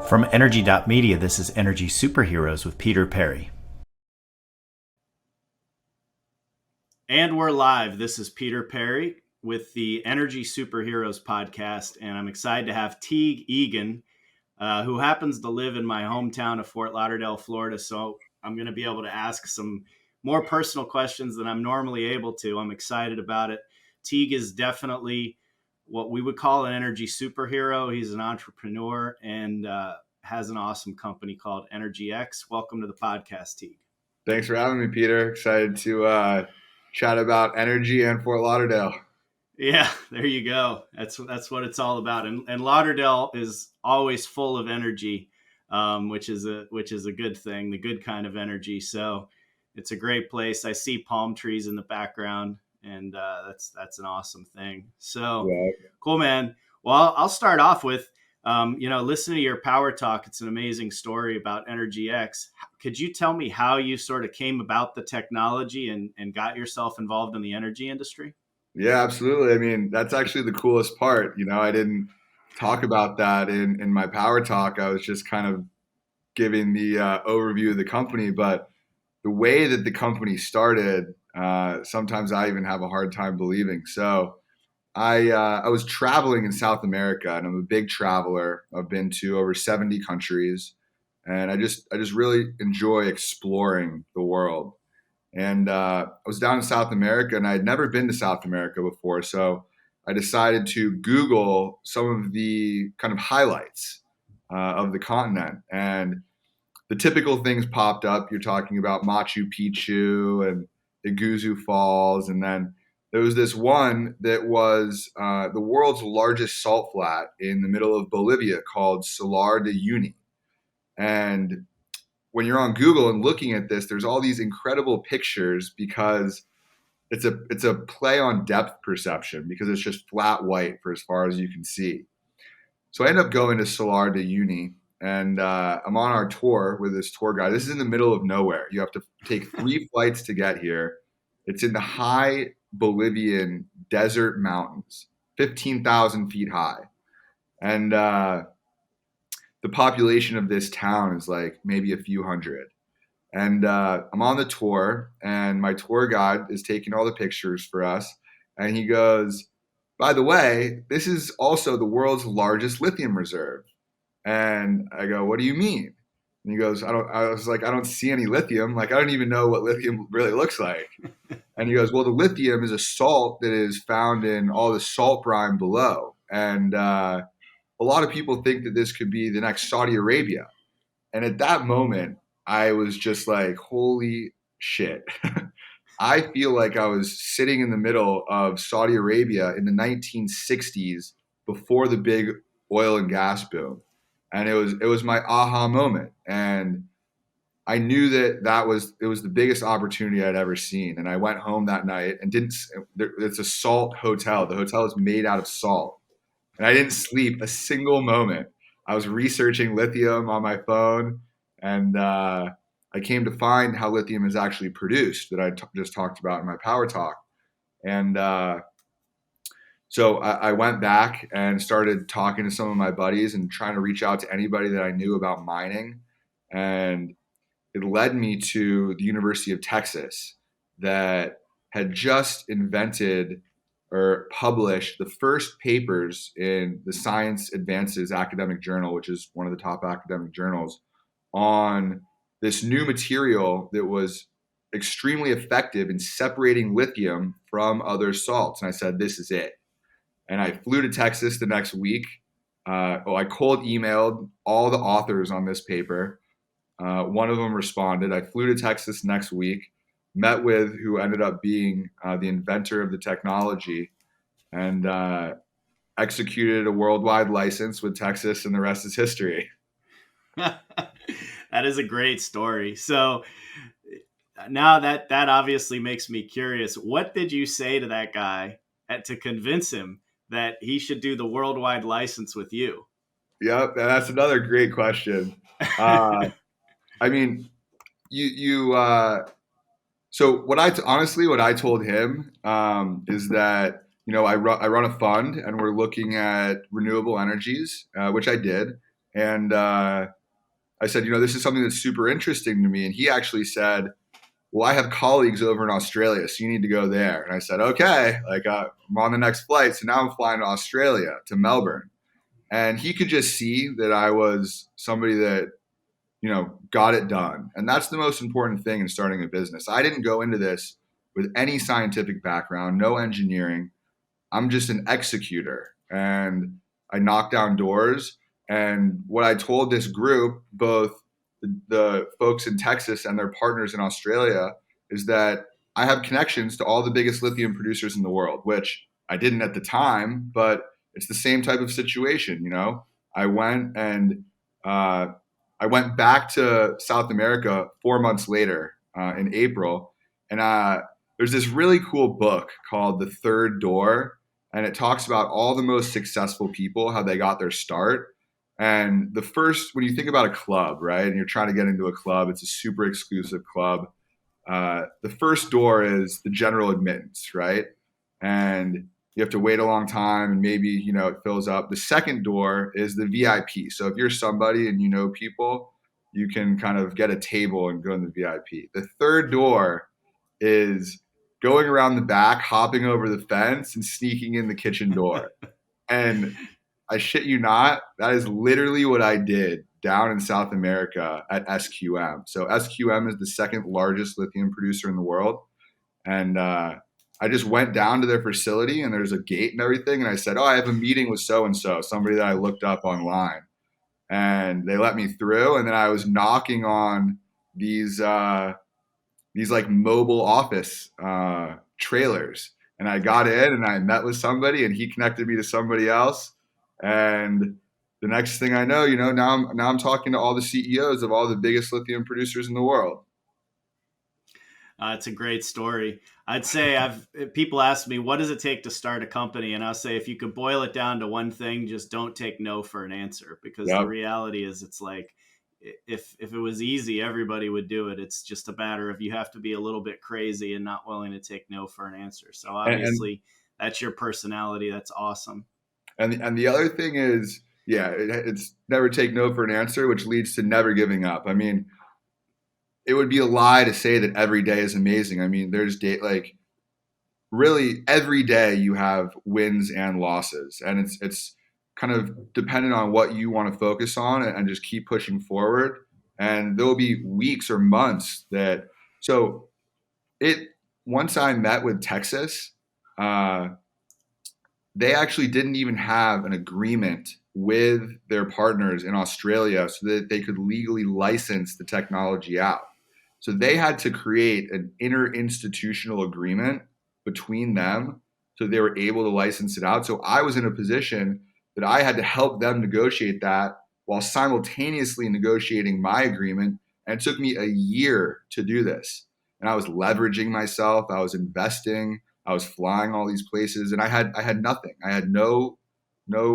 From Energy.Media, this is Energy Superheroes with Peter Perry. And we're live. This is Peter Perry with the Energy Superheroes podcast, and I'm excited to have Teague Egan, who happens to live in my hometown of Fort Lauderdale, Florida. So I'm going to be able to ask some more personal questions than I'm normally able to. I'm excited about it. Teague is definitely what we would call an energy superhero. He's an entrepreneur and has an awesome company called EnergyX. Welcome to the podcast, Teague. Thanks for having me, Peter. Excited to chat about energy and Fort Lauderdale. Yeah, there you go. That's what it's all about. And Lauderdale is always full of energy, which is a good thing, the good kind of energy. So it's a great place. I see palm trees in the background, and that's an awesome thing. So Yeah. Cool, man. Well, I'll start off with, listening to your power talk. It's an amazing story about EnergyX. Could you tell me how you sort of came about the technology and got yourself involved in the energy industry? Yeah, absolutely. I mean, that's actually the coolest part. I didn't talk about that in my power talk. I was just kind of giving the overview of the company, but the way that the company started, sometimes I even have a hard time believing. So I was traveling in South America, and I'm a big traveler. I've been to over 70 countries, and I just really enjoy exploring the world. And I was down in South America, and I had never been to South America before. So I decided to Google some of the kind of highlights of the continent. And the typical things popped up. You're talking about Machu Picchu and Iguazu Falls. And then there was this one that was the world's largest salt flat in the middle of Bolivia called Salar de Uyuni. And when you're on Google and looking at this, there's all these incredible pictures because it's a play on depth perception because it's just flat white for as far as you can see. So I end up going to Salar de Uyuni, and I'm on our tour with this tour guide. This is in the middle of nowhere. You have to take 3 flights to get here. It's in the high Bolivian desert mountains, 15,000 feet high. And the population of this town is like maybe a few hundred. And I'm on the tour, and my tour guide is taking all the pictures for us. And he goes, by the way, this is also the world's largest lithium reserve. And I go, what do you mean? And he goes, I was like, I don't see any lithium. Like, I don't even know what lithium really looks like. And he goes, well, the lithium is a salt that is found in all the salt brine below. And a lot of people think that this could be the next Saudi Arabia. And at that moment, I was just like, holy shit. I feel like I was sitting in the middle of Saudi Arabia in the 1960s before the big oil and gas boom. And it was my aha moment. And I knew it was the biggest opportunity I'd ever seen. And I went home that night and it's a salt hotel. The hotel is made out of salt. And I didn't sleep a single moment. I was researching lithium on my phone, and I came to find how lithium is actually produced that just talked about in my power talk. And so I went back and started talking to some of my buddies and trying to reach out to anybody that I knew about mining. And it led me to the University of Texas that had just invented or published the first papers in the Science Advances academic journal, which is one of the top academic journals, on this new material that was extremely effective in separating lithium from other salts. And I said, this is it. And I flew to Texas the next week. I cold emailed all the authors on this paper. One of them responded. I flew to Texas next week, met with who ended up being the inventor of the technology, and executed a worldwide license with Texas, and the rest is history. That is a great story. So now that obviously makes me curious. What did you say to that guy to convince him that he should do the worldwide license with you? Yep, that's another great question. I mean, you. So honestly, what I told him is that I run a fund, and we're looking at renewable energies, which I did, And I said, this is something that's super interesting to me. And he actually said, well, I have colleagues over in Australia, so you need to go there. And I said, okay, I'm on the next flight. So now I'm flying to Australia, to Melbourne. And he could just see that I was somebody that, got it done. And that's the most important thing in starting a business. I didn't go into this with any scientific background, no engineering. I'm just an executor, and I knock down doors. And what I told this group, both the folks in Texas and their partners in Australia, is that I have connections to all the biggest lithium producers in the world, which I didn't at the time, but it's the same type of situation. I went and uh, I went back to South America 4 months later in April, and there's this really cool book called The Third Door, and it talks about all the most successful people, how they got their start. And when you think about a club, right, and you're trying to get into a club, it's a super exclusive club. The first door is the general admittance, right? And you have to wait a long time, and maybe, it fills up. The second door is the VIP. So if you're somebody and you know people, you can kind of get a table and go in the VIP. The third door is going around the back, hopping over the fence, and sneaking in the kitchen door. And I shit you not, that is literally what I did down in South America at SQM. So SQM is the second largest lithium producer in the world. And I just went down to their facility, and there's a gate and everything. And I said, oh, I have a meeting with so-and-so, somebody that I looked up online. And they let me through. And then I was knocking on these like mobile office trailers. And I got in and I met with somebody, and he connected me to somebody else. And the next thing I know, now I'm talking to all the CEOs of all the biggest lithium producers in the world. It's a great story. I'd say people ask me, what does it take to start a company? And I'll say, if you could boil it down to one thing, just don't take no for an answer, because the Yep. reality is, it's like, if it was easy, everybody would do it. It's just a matter of, you have to be a little bit crazy and not willing to take no for an answer. So And obviously that's your personality. That's awesome. and the other thing is, yeah, it's never take no for an answer, which leads to never giving up. I mean, it would be a lie to say that every day is amazing. I mean, there's really every day you have wins and losses, and it's kind of dependent on what you want to focus on, and just keep pushing forward. And there will be weeks or months that so it once I met with Texas, uh, they actually didn't even have an agreement with their partners in Australia so that they could legally license the technology out. So they had to create an interinstitutional agreement between them so they were able to license it out. So I was in a position that I had to help them negotiate that while simultaneously negotiating my agreement. And it took me a year to do this. And I was leveraging myself, I was investing, I was flying all these places, and I had nothing. I had no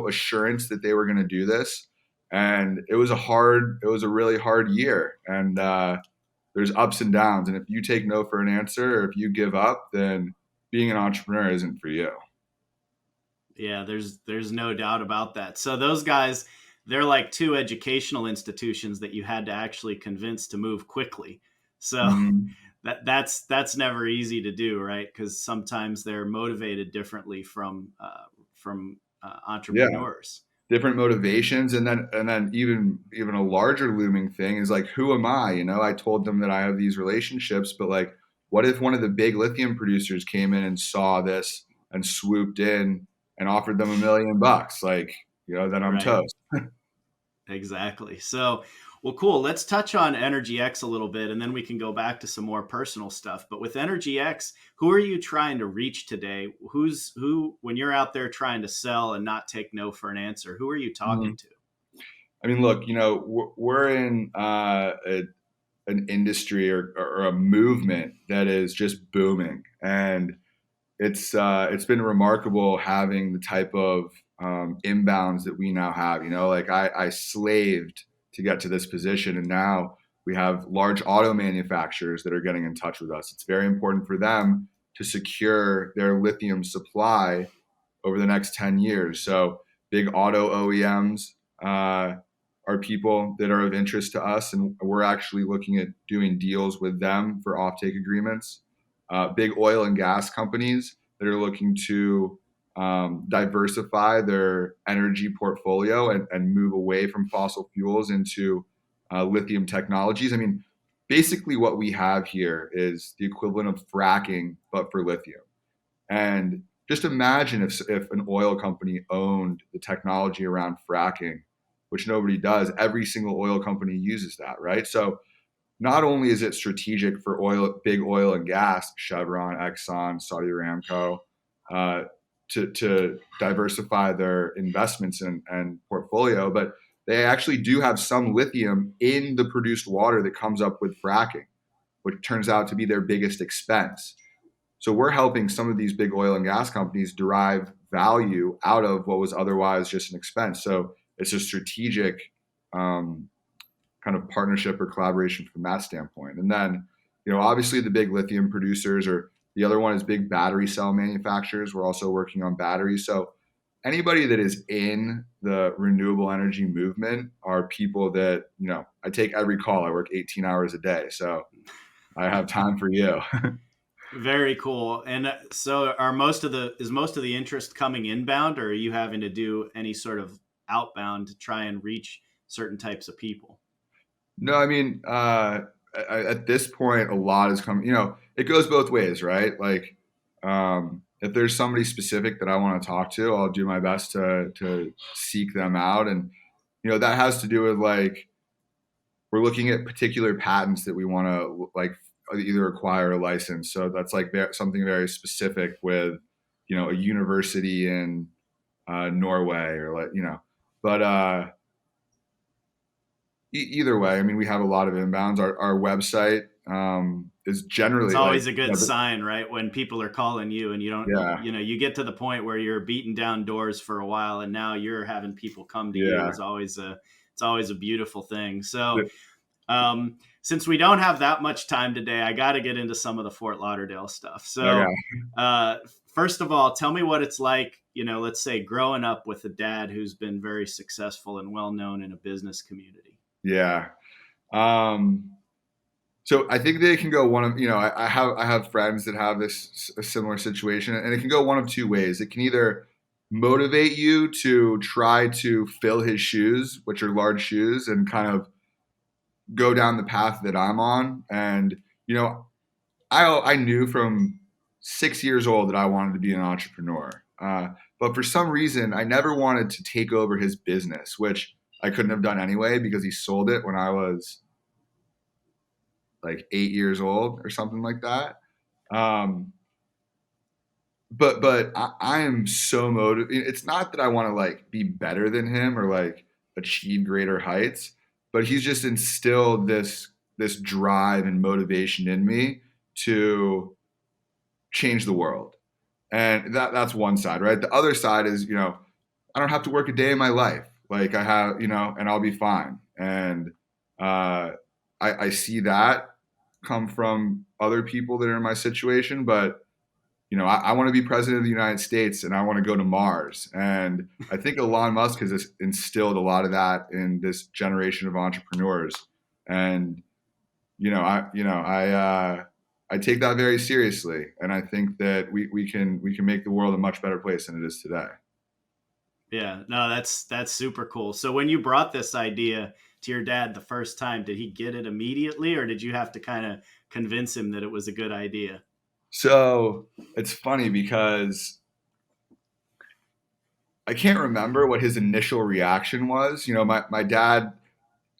assurance that they were going to do this. And it was a really hard year. And there's ups and downs. And if you take no for an answer, or if you give up, then being an entrepreneur isn't for you. Yeah, there's no doubt about that. So those guys, they're like two educational institutions that you had to actually convince to move quickly. So Mm-hmm. that's never easy to do, right? Because sometimes they're motivated differently from Yeah. entrepreneurs. Different motivations, and then even a larger looming thing is like, who am I? I told them that I have these relationships, but like, what if one of the big lithium producers came in and saw this and swooped in and offered them $1 million? Like, then I'm Right. toast. Exactly. So, well, cool. Let's touch on EnergyX a little bit, and then we can go back to some more personal stuff. But with EnergyX, who are you trying to reach today? When you're out there trying to sell and not take no for an answer, who are you talking Mhm. to? I mean, look, we're in an industry or a movement that is just booming, and it's been remarkable having the type of inbounds that we now have. Like I slaved to get to this position, and now we have large auto manufacturers that are getting in touch with us. It's very important for them to secure their lithium supply over the next 10 years. So big auto OEMs uh, are people that are of interest to us, and we're actually looking at doing deals with them for offtake agreements. Big oil and gas companies that are looking to diversify their energy portfolio and move away from fossil fuels into lithium technologies. I mean, basically what we have here is the equivalent of fracking, but for lithium. And just imagine if an oil company owned the technology around fracking, which nobody does. Every single oil company uses that, right? So not only is it strategic for big oil and gas, Chevron, Exxon, Saudi Aramco, uh, to diversify their investments and portfolio, but they actually do have some lithium in the produced water that comes up with fracking, which turns out to be their biggest expense. So we're helping some of these big oil and gas companies derive value out of what was otherwise just an expense. So it's a strategic um, kind of partnership or collaboration from that standpoint. And then, obviously the big lithium producers, or the other one is big battery cell manufacturers. We're also working on batteries. So anybody that is in the renewable energy movement are people that, I take every call. I work 18 hours a day. So I have time for you. Very cool. And so is most of the interest coming inbound, or are you having to do any sort of outbound to try and reach certain types of people? No, I mean, at this point, a lot is coming. It goes both ways, right? Like, if there's somebody specific that I want to talk to, I'll do my best to seek them out, and that has to do with like we're looking at particular patents that we want to like either acquire a license. So that's like something very specific with a university in Norway or but either way, I mean, we have a lot of inbounds. Our website is It's generally like, always a good sign, right? When people are calling you and you don't, yeah, you get to the point where you're beating down doors for a while and now you're having people come to you yeah, is it's always a beautiful thing. So, since we don't have that much time today, I got to get into some of the Fort Lauderdale stuff. So, okay, uh, first of all, tell me what it's like, let's say growing up with a dad who's been very successful and well known in a business community. yeah. Um, so I think they can go one of I have friends that have a similar situation, and it can go one of two ways. It can either motivate you to try to fill his shoes, which are large shoes, and kind of go down the path that I'm on. And I knew from 6 years old that I wanted to be an entrepreneur. But for some reason, I never wanted to take over his business, which I couldn't have done anyway because he sold it when I was like 8 years old or something like that. Um, but I am so motivated. It's not that I want to like be better than him or like achieve greater heights, but he's just instilled this drive and motivation in me to change the world. And that's one side, right? The other side is, I don't have to work a day in my life. Like I have, and I'll be fine. And I see that come from other people that are in my situation, but I want to be president of the United States and I want to go to Mars. And I think Elon Musk has instilled a lot of that in this generation of entrepreneurs. And I take that very seriously, and I think that we can make the world a much better place than it is today. Yeah, no, that's super cool. So when you brought this idea to your dad the first time, did he get it immediately, or did you have to kind of convince him that it was a good idea? So it's funny because I can't remember what his initial reaction was. My dad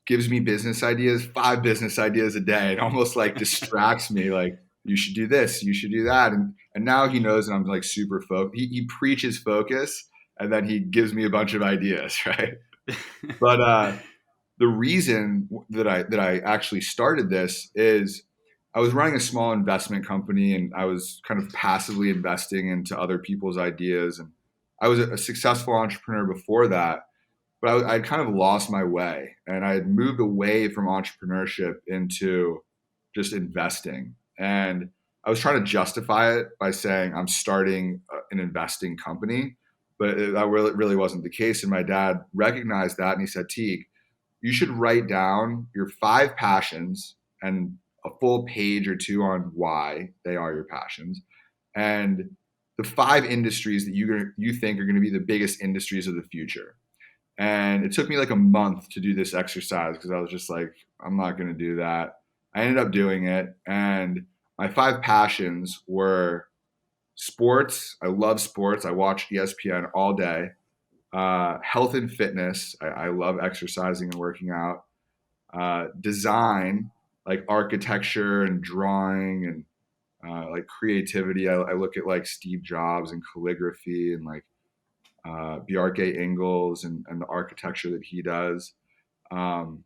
gives me business ideas, 5 business ideas a day, and almost like distracts me. Like, you should do this, you should do that, and now he knows that I'm like super focused. He preaches focus, and then he gives me a bunch of ideas, right? But the reason that I actually started this is I was running a small investment company, and I was kind of passively investing into other people's ideas, and I was a successful entrepreneur before that, but I'd kind of lost my way, and I had moved away from entrepreneurship into just investing. And I was trying to justify it by saying I'm starting an investing company, but that really wasn't the case. And my dad recognized that, and he said, Teague, you should write down your 5 passions and a full page or two on why they are your passions, and the 5 industries that you think are going to be the biggest industries of the future. And it took me like a month to do this exercise because I was just like, I'm not going to do that. I ended up doing it. And my 5 passions were sports. I love sports. I watch ESPN all day. Health and fitness. I love exercising and working out. Design, like architecture and drawing and like creativity. I look at like Steve Jobs and calligraphy and like Bjarke Ingels and the architecture that he does. Um,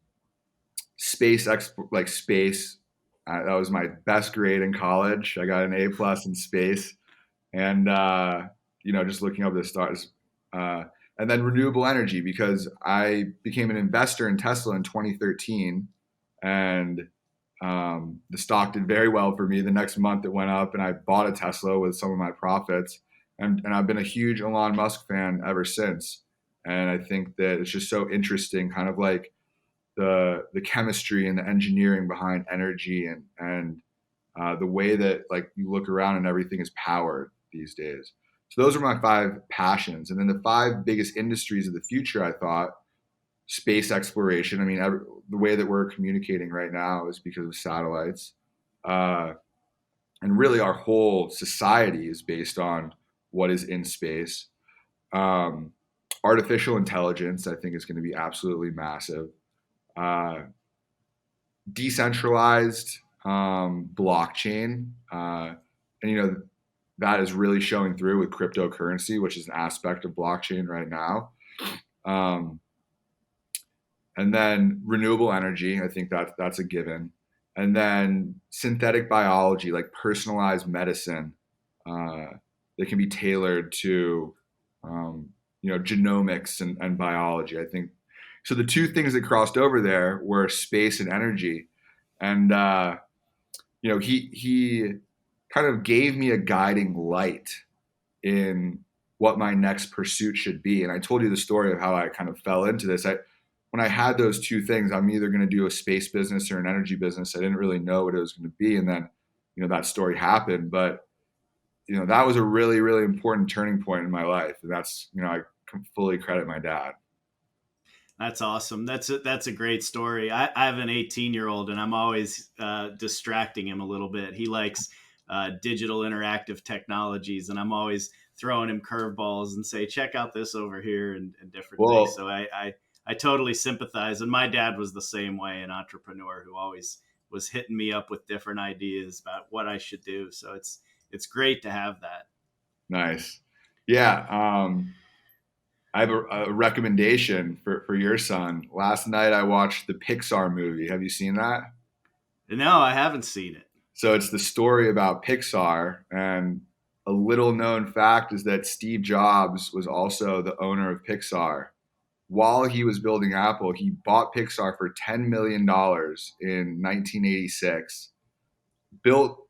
like space. That was my best grade in college. I got an A+ in space, and just looking up the stars. And then renewable energy, because I became an investor in Tesla in 2013, and the stock did very well for me. The next month it went up, and I bought a Tesla with some of my profits, and I've been a huge Elon Musk fan ever since. And I think that it's just so interesting, kind of like the chemistry and the engineering behind energy and the way that like you look around and everything is powered these days. So those are my 5 passions, and then the 5 biggest industries of the future. I thought space exploration. I mean, the way that we're communicating right now is because of satellites, uh, and really our whole society is based on what is in space. Um, Artificial intelligence, I think, is going to be absolutely massive. Uh, Decentralized blockchain, and that is really showing through with cryptocurrency, which is an aspect of blockchain right now. Um, and then renewable energy, I think that's a given. And then synthetic biology, like personalized medicine, uh, that can be tailored to, genomics and biology. I think so. The 2 things that crossed over there were space and energy, and he kind of gave me a guiding light in what my next pursuit should be. And I told you the story of how I kind of fell into this. When I had those 2 things, I'm either going to do a space business or an energy business. I didn't really know what it was going to be, and then that story happened. But that was a really, really important turning point in my life, and that's I can fully credit my dad. That's awesome. That's a great story. I have an 18-year-old, and I'm always distracting him a little bit. He likes digital interactive technologies, and I'm always throwing him curveballs and say, check out this over here and different things. Well, So I totally sympathize. And my dad was the same way, an entrepreneur who always was hitting me up with different ideas about what I should do. So it's great to have that. nice. Yeah. I have a recommendation for your son. Last night I watched the Pixar movie. Have you seen that? No, I haven't seen it. So it's the story about Pixar, and a little known fact is that Steve Jobs was also the owner of Pixar. While he was building Apple, he bought Pixar for $10 million in 1986, built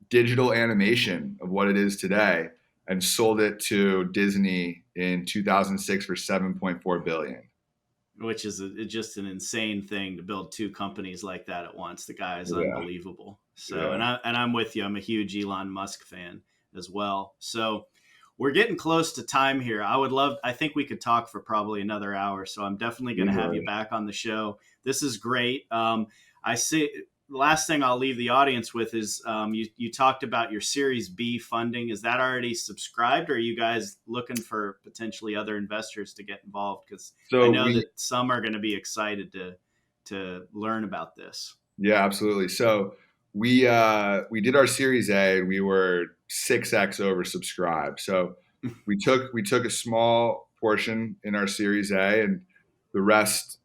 digital animation of what it is today, and sold it to Disney in 2006 for 7.4 billion. Which is just an insane thing to build 2 companies like that at once. The guy is Yeah, unbelievable. So, yeah. I'm with you. I'm a huge Elon Musk fan as well. So, we're getting close to time here. I think we could talk for probably another hour. So, I'm definitely going to have you Easily. back on the show. This is great. I see. Last thing I'll leave the audience with is you talked about your Series B funding. Is that already subscribed, or are you guys looking for potentially other investors to get involved? Because I So know we that some are going to be excited to learn about this. Yeah, absolutely. So we did our Series A, and we were 6x oversubscribed. So we took a small portion in our Series A, and the rest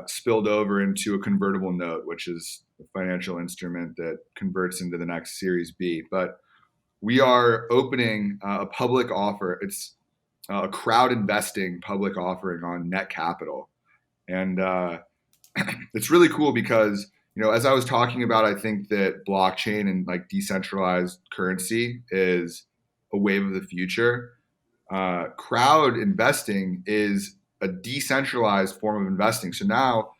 spilled over into a convertible note, which is a financial instrument that converts into the next Series B. But we are opening a public offer. It's a crowd investing public offering on Net Capital, and it's really cool because as I was talking about, I think that blockchain and like decentralized currency is a wave of the future. Crowd investing is a decentralized form of investing. So now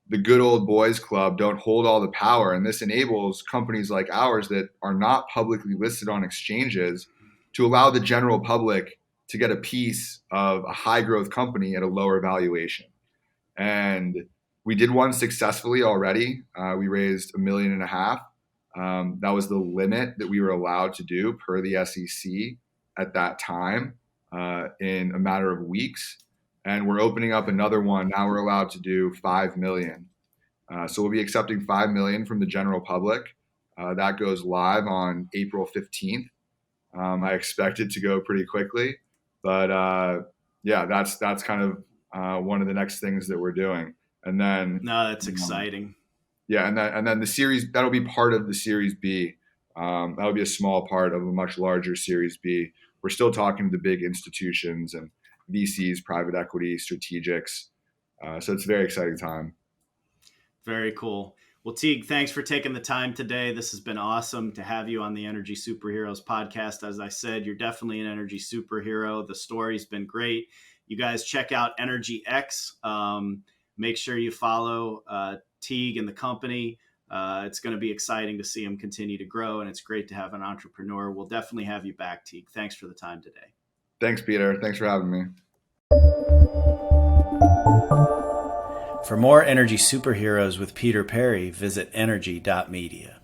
the good old boys club don't hold all the power. And this enables companies like ours that are not publicly listed on exchanges to allow the general public to get a piece of a high growth company at a lower valuation. And we did one successfully already. We raised $1.5 million. That was the limit that we were allowed to do per the SEC at that time, in a matter of weeks. And we're opening up another one. Now we're allowed to do 5 million. So we'll be accepting 5 million from the general public. That goes live on April 15th. I expect it to go pretty quickly, but yeah, that's kind of one of the next things that we're doing. And then No, that's exciting. Yeah, and then the series, that'll be part of the Series B. That'll be a small part of a much larger Series B. We're still talking to the big institutions and VCs, private equity, strategics. So it's a very exciting time. Very cool. Well, Teague, thanks for taking the time today. This has been awesome to have you on the Energy Superheroes podcast. As I said, you're definitely an energy superhero. The story's been great. You guys check out EnergyX. Make sure you follow Teague and the company. It's going to be exciting to see him continue to grow, and it's great to have an entrepreneur. We'll definitely have you back, Teague. Thanks for the time today. Thanks, Peter. Thanks for having me. For more energy superheroes with Peter Perry, visit Energy.Media.